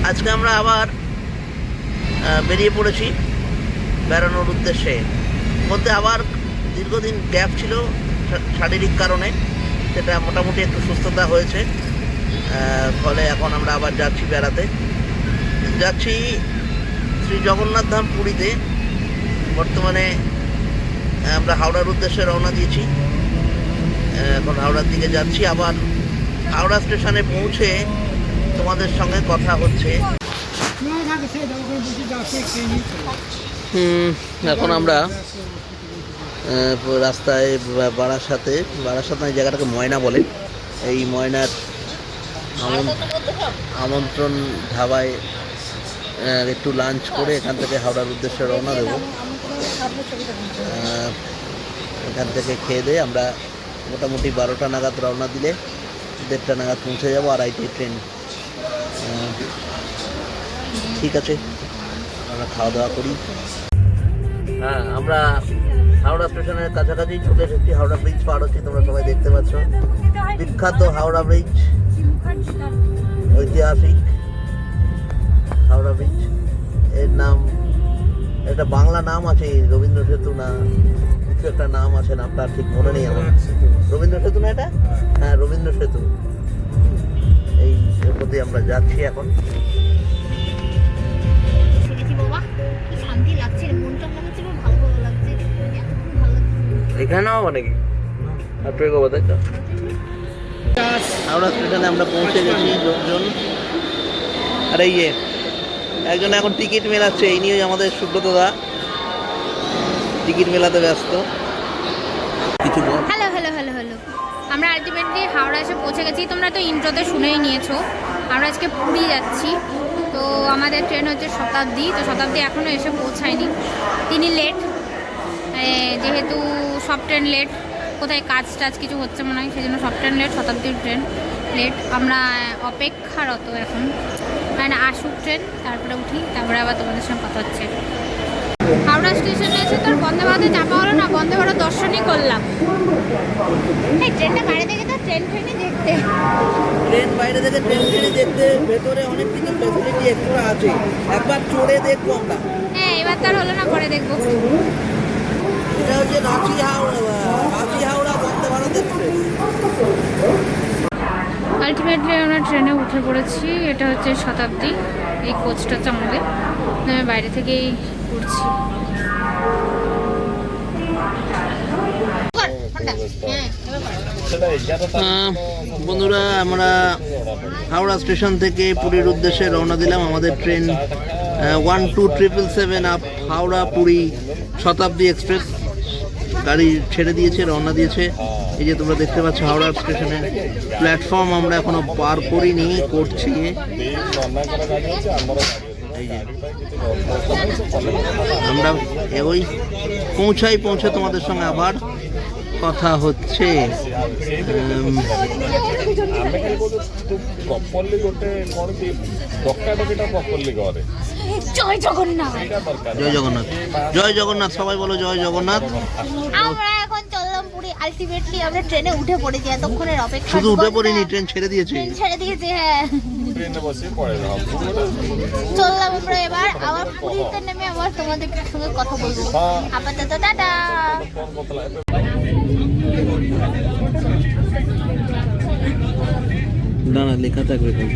আজকে আমরা আবার বেরিয়ে পড়েছি বেড়ানোর উদ্দেশ্যে। মধ্যে আবার দীর্ঘদিন গ্যাপ ছিল শারীরিক কারণে, সেটা মোটামুটি একটু সুস্থতা হয়েছে, ফলে এখন আমরা আবার যাচ্ছি বেড়াতে। যাচ্ছি শ্রী জগন্নাথ ধাম পুরীতে। বর্তমানে আমরা হাওড়ার উদ্দেশ্যে রওনা দিয়েছি, এখন হাওড়ার দিকে যাচ্ছি। আবার হাওড়া স্টেশনে পৌঁছে তোমাদের সঙ্গে কথা হচ্ছে। এখন আমরা রাস্তায় বারাসাতে নয়, জায়গাটাকে ময়না বলে, এই ময়নার আমন্ত্রণ ধাবায় একটু লাঞ্চ করে এখান থেকে হাওড়ার উদ্দেশ্যে রওনা দেব। এখান থেকে খেয়ে দিয়ে আমরা মোটামুটি 12টা নাগাদ রওনা দিলে 1:30টা নাগাদ পৌঁছে যাবো। আড়াইটে ট্রেন। ঠিক আছে, আমরা খাওয়া দাওয়া করি। হ্যাঁ, আমরা হাওড়া স্টেশনের কাছাকাছি চলে এসেছি। হাওড়া ব্রিজ পার হচ্ছি, তোমরা সবাই দেখতে পাচ্ছ। বিখ্যাত হাওড়া ব্রিজ, ঐতিহাসিক হাওড়া ব্রিজ। এর নাম, একটা বাংলা নাম আছে, রবীন্দ্র সেতু না কিছু একটা নাম আছে, নামটা ঠিক মনে নেই আমার। রবীন্দ্র সেতু না এটা? হ্যাঁ, রবীন্দ্র সেতু। এই প্রতি আমরা যাচ্ছি এখন। এখানেও মানে কি হাওড়া স্টেশনে আমরা পৌঁছে গেছি লোকজন। আর এই যে একজন এখন টিকিট মেলাচ্ছে, এই নিয়ে আমাদের সুব্রত দা টিকিট মেলাতে ব্যস্ত। কিছু বল। হ্যালো হ্যালো হ্যালো হ্যালো আমরা আলটিমেটলি হাওড়া এসে পৌঁছে গেছি। তোমরা তো ইন্ট্রোতে শুনেই নিয়েছো, আমরা আজকে পুরী যাচ্ছি। তো আমাদের ট্রেন হচ্ছে শতাব্দী, তো শতাব্দী এখনও এসে পৌঁছায়নি। তিনি লেট, যেহেতু সব ট্রেন লেট, কোথায় কাজ টাজ কিছু হচ্ছে মনে হয়, সেই জন্য সব ট্রেন লেট, শতাব্দীর ট্রেন লেট। আমরা অপেক্ষারত এখন, মানে আসুক ট্রেন, তারপরে উঠি, তারপরে আবার তোমাদের সঙ্গে কথা হচ্ছে। হাওড়া স্টেশনে এসে তোর বন্দে ভারতে চাপা হলো না, বন্দে ভারত দর্শনই করলাম। এই ট্রেনটা বাইরে থেকে তো ট্রেনই দেখতে, ট্রেন বাইরে থেকে ট্রেনই দেখতে, ভেতরে অনেক কিছু ফ্যাসিলিটি এক্সট্রা আছে, একবার চড়ে দেখবো আমরা। হ্যাঁ, এবার তার হলো না, পরে দেখবো। এটা হচ্ছে রাঁচি হাওড়া বন্দে ভারতের ট্রেন। আলটিমেটলি আমরা ট্রেনে উঠে পড়েছি। এটা হচ্ছে শতাব্দী, এই কোচটা হচ্ছে আমাদের। আমি বাইরে থেকেই উঠছি। বন্ধুরা, আমরা হাওড়া স্টেশন থেকে পুরীর উদ্দেশ্যে রওনা দিলাম। আমাদের ট্রেন 12777 আপ হাওড়া পুরী শতাব্দী এক্সপ্রেস গাড়ি ছেড়ে দিয়েছে, রওনা দিয়েছে। এই যে তোমরা দেখতে পাচ্ছ হাওড়া স্টেশনের প্ল্যাটফর্ম আমরা এখনো পার করিনি, করছি। এই যে আমরা ওই পৌঁছে তোমাদের সঙ্গে আবার কথা হচ্ছে। জয় জগন্নাথ, জয় জগন্নাথ, জয় জগন্নাথ, সবাই বলো জয় জগন্নাথ। আমরা এখন চললাম পুরী। আলটিমেটলি আমরা ট্রেনে উঠে পড়েছি, এতক্ষণের অপেক্ষা। শুধু উঠে পড়িনি, ট্রেন ছেড়ে দিয়েছে। হ্যাঁ, চললাম আমরা এবার আবার পুরীতে নেমে আবার তোমাদের সঙ্গে কথা বলবো। আপাতত টাটা। না না, লেখা থাকবে দিয়ে।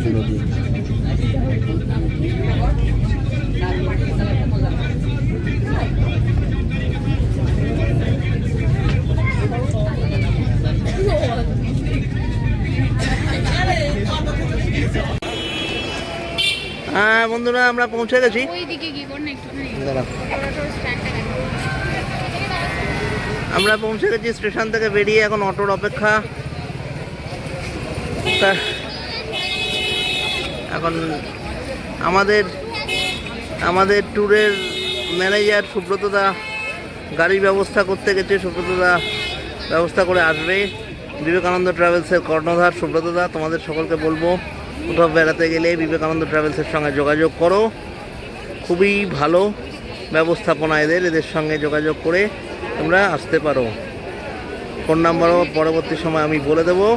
হ্যাঁ বন্ধুরা, আমরা পৌঁছে গেছি। আমরা পৌঁছে গেছি স্টেশন থেকে বেরিয়ে, এখন অটোর অপেক্ষা। এখন আমাদের ট্যুরের ম্যানেজার সুব্রত দা গাড়ির ব্যবস্থা করতে গেছে। সুব্রত দা ব্যবস্থা করে আসবে। বিবেকানন্দ ট্রাভেলসের কর্ণধার সুব্রত দা। তোমাদের সকলকে বলবো, কোথাও বেড়াতে গেলে বিবেকানন্দ ট্রাভেলসের সঙ্গে যোগাযোগ করো। খুবই ভালো ব্যবস্থাপনা এদের সঙ্গে যোগাযোগ করে তোমরা আসতে পারো। ফোন নাম্বারও পরবর্তী সময় আমি বলে দেবো।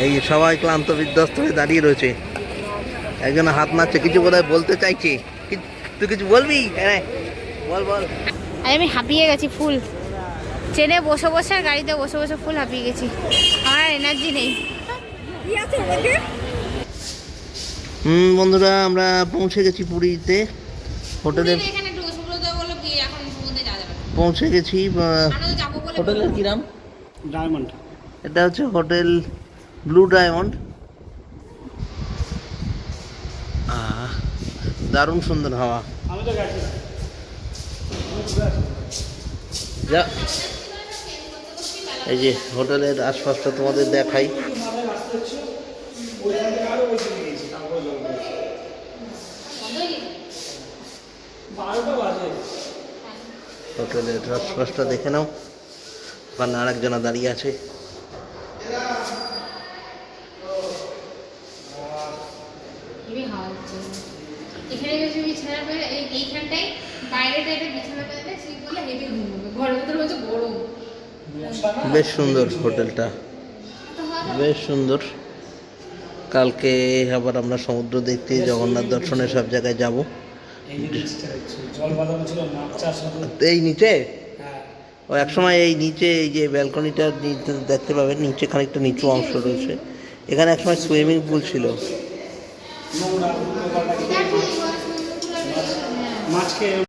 এই সবাই ক্লান্ত বিধ্বস্ত হয়ে দাঁড়িয়ে রয়েছে, একজন হাত নাড়ছে, কিছু বোধহয় বলতে চাইছে। তুই কিছু বলবি? হ্যাঁ বল বল। আর আমি হাঁপিয়ে গেছি ফুল, ট্রেনে বসে বসে আর গাড়িতে বসে বসে ফুল হাঁপিয়ে গেছি, আমার এনার্জি নেই। বন্ধুরা আমরা পৌঁছে গেছি পুরীতে, হোটেলের এখানে একটু সুব্রত বললো কি এখন সমুদ্রে যাওয়া যাবে না। পৌঁছে গেছি। আমরা তো যাবো বলে হোটেলের কি নাম? ডায়মন্ড। এটা হচ্ছে হোটেল ব্লু ডায়মন্ড। দারুণ সুন্দর হাওয়া। আমি তো গেছি। যা এই যে হোটেলের আশপাশটা তোমাদের দেখাই। হোটেলের আশপাশটা দেখে নাও, ওখানে আরেকজনা দাঁড়িয়ে আছে। হেভি হাওয়া হচ্ছে এখানে, বেশি বিছানা পেলে এইখানটায় বাইরেটা এটা বিছানা পেলে স্লিপ করলে হেভি ঘুম হবে, ঘরের ভিতরে হচ্ছে গরম। বেশ সুন্দর হোটেলটা, বেশ সুন্দর। কালকে আবার আমরা সমুদ্র দেখতে, জগন্নাথ দর্শনে সব জায়গায় যাব। জল বাঁধানো ছিল, মাছ চাষ হতো। এই নিচে হ্যাঁ, ও একসময় এই নিচে এই যে ব্যালকনিটা দেখতে পাবেন, নিচে খানিকটা নিচু অংশ রয়েছে, এখানে একসময় সুইমিং পুল ছিল। নোংরা মাছ খেয়ে